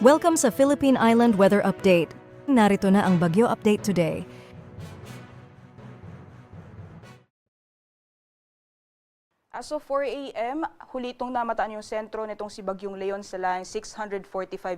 Welcome sa Philippine Island Weather Update. Narito na ang Bagyo Update today. As of 4 a.m., huli itong namataan yung sentro nitong si Bagyong Leon sa layang 645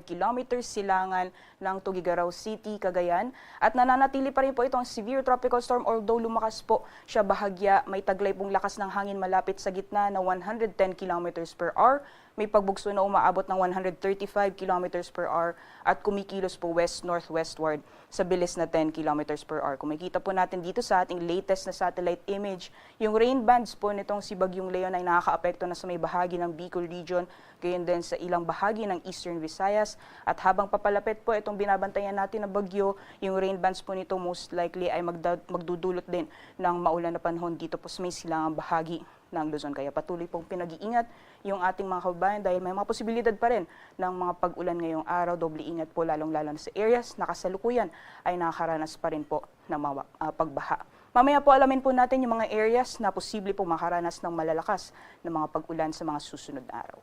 kilometers silangan ng Tuguegarao City, Cagayan. At nananatili pa rin po itong severe tropical storm, although lumakas po siya bahagya. May taglay pong lakas ng hangin malapit sa gitna na 110 kilometers per hour. May pagbugso na umaabot ng 135 kilometers per hour at kumikilos po west-northwestward sa bilis na 10 kilometers per hour. Kung makikita po natin dito sa ating latest na satellite image, yung rain bands po nitong si Bagyong Leon ay nakakaapekto na sa may bahagi ng Bicol region, gayon din sa ilang bahagi ng Eastern Visayas. At habang papalapit po itong binabantayan natin na bagyo, yung rain bands po nito most likely ay magdudulot din ng maulan na panahon dito po sa may silangang bahagi ng Luzon. Kaya patuloy pong pinag-iingat yung ating mga kababayan dahil may mga posibilidad pa rin ng mga pag-ulan ngayong araw. Doble ingat po lalong-lalo sa areas na kasalukuyan ay nakakaranas pa rin po ng mga pagbaha. Mamaya po alamin po natin yung mga areas na posible po makaranas ng malalakas na mga pag-ulan sa mga susunod na araw.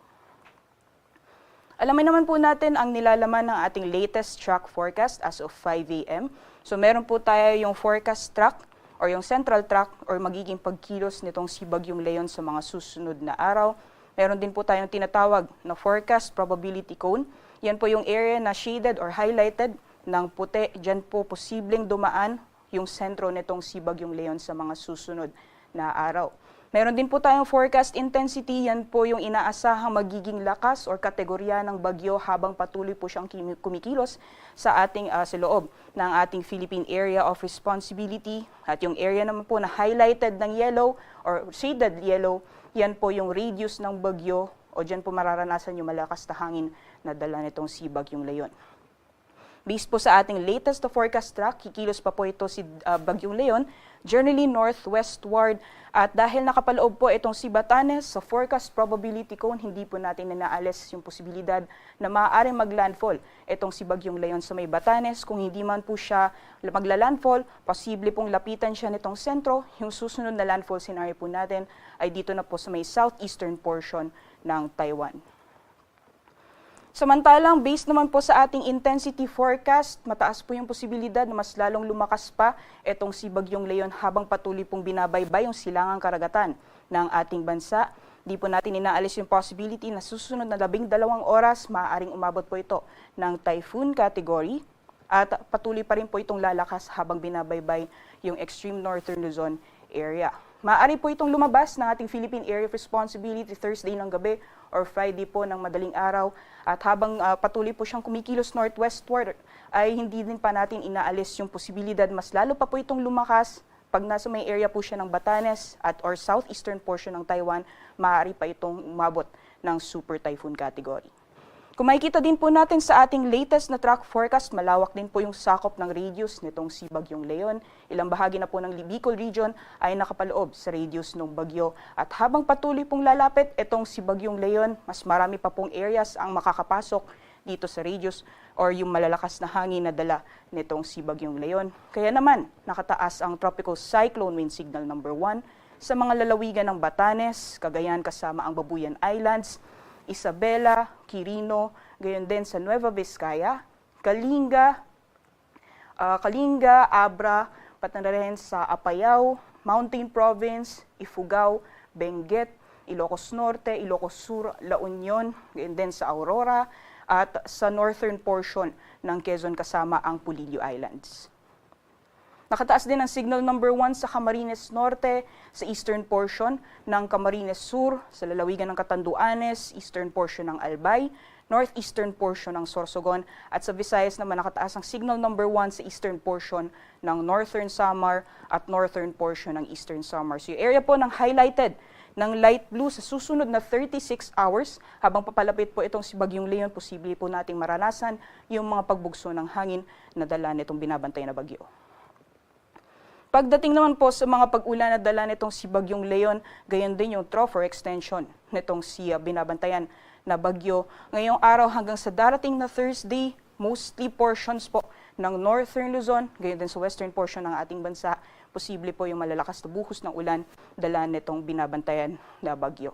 Alamin naman po natin ang nilalaman ng ating latest track forecast as of 5 a.m. So meron po tayo yung forecast track or yung central track or magiging pagkilos nitong si Bagyong Leon sa mga susunod na araw. Meron din po tayong tinatawag na forecast probability cone. Yan po yung area na shaded or highlighted ng puti. Diyan po posibleng dumaan yung sentro nitong si Bagyong Leon sa mga susunod na araw. Meron din po tayong forecast intensity. Yan po yung inaasahang magiging lakas or kategorya ng bagyo habang patuloy po siyang kumikilos sa ating sa loob ng ating Philippine Area of Responsibility. At yung area naman po na highlighted ng yellow or shaded yellow, yan po yung radius ng bagyo o dyan po mararanasan yung malakas na hangin na dala nitong si Bagyong Leon. Based po sa ating latest na forecast track, kikilos pa po ito si Bagyong Leon, generally northwestward. At dahil nakapaloob po itong si Batanes sa forecast probability cone, hindi po natin ninaalis yung posibilidad na maaaring maglandfall itong si Bagyong Leon sa may Batanes. Kung hindi man po siya maglalandfall, posible pong lapitan siya nitong sentro. Yung susunod na landfall scenario po natin ay dito na po sa may southeastern portion ng Taiwan. Samantalang, based naman po sa ating intensity forecast, mataas po yung posibilidad na mas lalong lumakas pa itong si Bagyong Leon habang patuloy pong binabaybay yung silangang karagatan ng ating bansa. Di po natin inaalis yung possibility na susunod na 12 oras, maaaring umabot po ito ng typhoon category at patuloy pa rin po itong lalakas habang binabaybay yung extreme northern Luzon area. Maaari po itong lumabas ng ating Philippine Area of Responsibility Thursday ng gabi or Friday po ng madaling araw. At habang patuloy po siyang kumikilos northwestward, ay hindi din pa natin inaalis yung posibilidad mas lalo pa po itong lumakas pag nasa may area po siya ng Batanes at or southeastern portion ng Taiwan, maaari pa itong umabot ng super typhoon category. Kung makikita din po natin sa ating latest na track forecast, malawak din po yung sakop ng radius nitong si Bagyong Leon. Ilang bahagi na po ng Bicol region ay nakapaloob sa radius ng bagyo. At habang patuloy pong lalapit itong si Bagyong Leon, mas marami pa pong areas ang makakapasok dito sa radius or yung malalakas na hangin na dala nitong si Bagyong Leon. Kaya naman, nakataas ang Tropical Cyclone Wind Signal number 1 sa mga lalawigan ng Batanes, Cagayan kasama ang Babuyan Islands, Isabela, Quirino, gayon din sa Nueva Vizcaya, Kalinga, Abra, pati na rin sa Apayao, Mountain Province, Ifugao, Benguet, Ilocos Norte, Ilocos Sur, La Union, gayon din sa Aurora, at sa northern portion ng Quezon kasama ang Pulilio Islands. Nakataas din ang signal number 1 sa Camarines Norte, sa eastern portion ng Camarines Sur, sa lalawigan ng Catanduanes, eastern portion ng Albay, northeastern portion ng Sorsogon, at sa Visayas naman nakataas ang signal number 1 sa eastern portion ng Northern Samar at northern portion ng Eastern Samar. So yung area po ng highlighted ng light blue sa susunod na 36 hours, habang papalapit po itong si Bagyong Leon, posible po nating maranasan yung mga pagbugso ng hangin na dala nitong binabantay na bagyo. Pagdating naman po sa mga pag-ulan na dala nitong si Bagyong Leon, gayon din yung trough or extension nitong si binabantayan na bagyo. Ngayong araw hanggang sa darating na Thursday, mostly portions po ng northern Luzon, gayon din sa western portion ng ating bansa, posible po yung malalakas na buhos ng ulan dala nitong binabantayan na bagyo.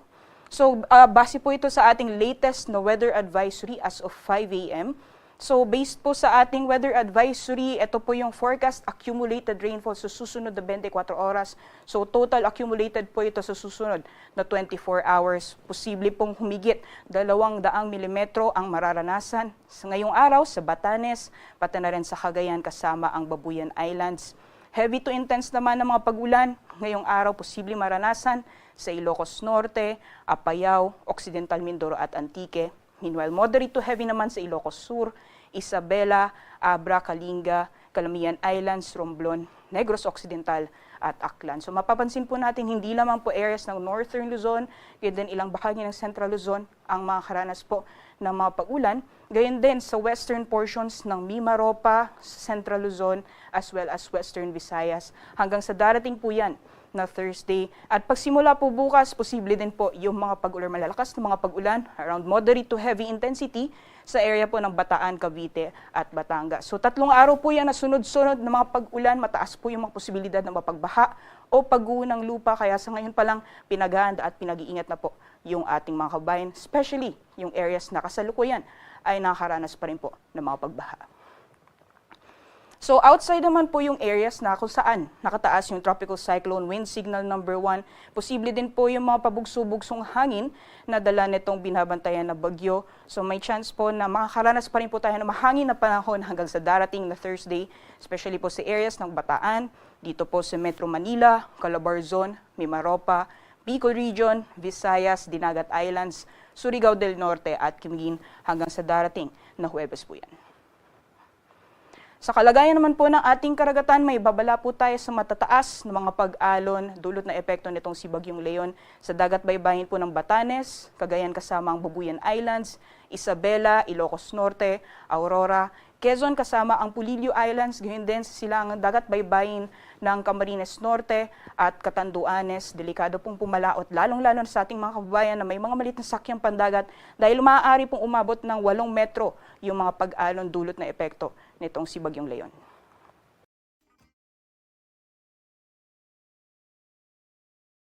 So, base po ito sa ating latest na weather advisory as of 5 a.m. So based po sa ating weather advisory, ito po yung forecast accumulated rainfall sa susunod na 24 oras. So total accumulated po ito sa susunod na 24 hours. Posible pong humigit 200 milimetro ang mararanasan sa ngayong araw sa Batanes, pati na rin sa Cagayan kasama ang Babuyan Islands. Heavy to intense naman ang mga pag-ulan. Ngayong araw posible maranasan sa Ilocos Norte, Apayao, Occidental Mindoro at Antique. Meanwhile, moderate to heavy naman sa Ilocos Sur, Isabela, Abra, Kalinga, Calamian Islands, Romblon, Negros Occidental at Aklan. So mapapansin po natin hindi lamang po areas ng Northern Luzon, gayon din ilang bahagi ng Central Luzon ang mga karanas po ng mga pag-ulan. Gayon din sa western portions ng Mimaropa, Central Luzon, as well as Western Visayas. Hanggang sa darating po yan na Thursday. At pagsimula po bukas, posible din po yung mga pag-ulan, malalakas na mga pag-ulan around moderate to heavy intensity sa area po ng Bataan, Cavite at Batangas. So 3 araw po yan na sunod-sunod na mga pag-ulan, mataas po yung mga posibilidad ng mapagbaha o pagguho ng lupa. Kaya sa ngayon pa lang pinaghahanda at pinag-iingat na po yung ating mga kabayan, especially yung areas na kasalukuyan ay nakakaranas pa rin po ng mga pagbaha. So outside naman po yung areas na kung saan nakataas yung tropical cyclone wind signal number 1, posible din po yung mga pabugso-bugsong hangin na dala nitong binabantayan na bagyo. So may chance po na makakaranas pa rin po tayo ng mahangin na panahon hanggang sa darating na Thursday, especially po sa areas ng Bataan, dito po sa Metro Manila, Calabarzon, Mimaropa, Bicol Region, Visayas, Dinagat Islands, Surigao del Norte at Camiguin hanggang sa darating na Huwebes po yan. Sa kalagayan naman po ng ating karagatan, may babala po tayo sa matataas na mga pag-alon, dulot na epekto nitong si Bagyong Leon sa dagat baybayin po ng Batanes, Cagayan kasama ang Babuyan Islands, Isabela, Ilocos Norte, Aurora, Quezon kasama ang Pulilio Islands, gayon din sa silangang dagat baybayin ng Camarines Norte at Catanduanes. Delikado pong pumalaot, lalong-lalo sa ating mga kababayan na may mga maliit na sakyang pandagat dahil maaari pong umabot ng 8 metro yung mga pag-alon dulot na epekto nitong si Bagyong Leon.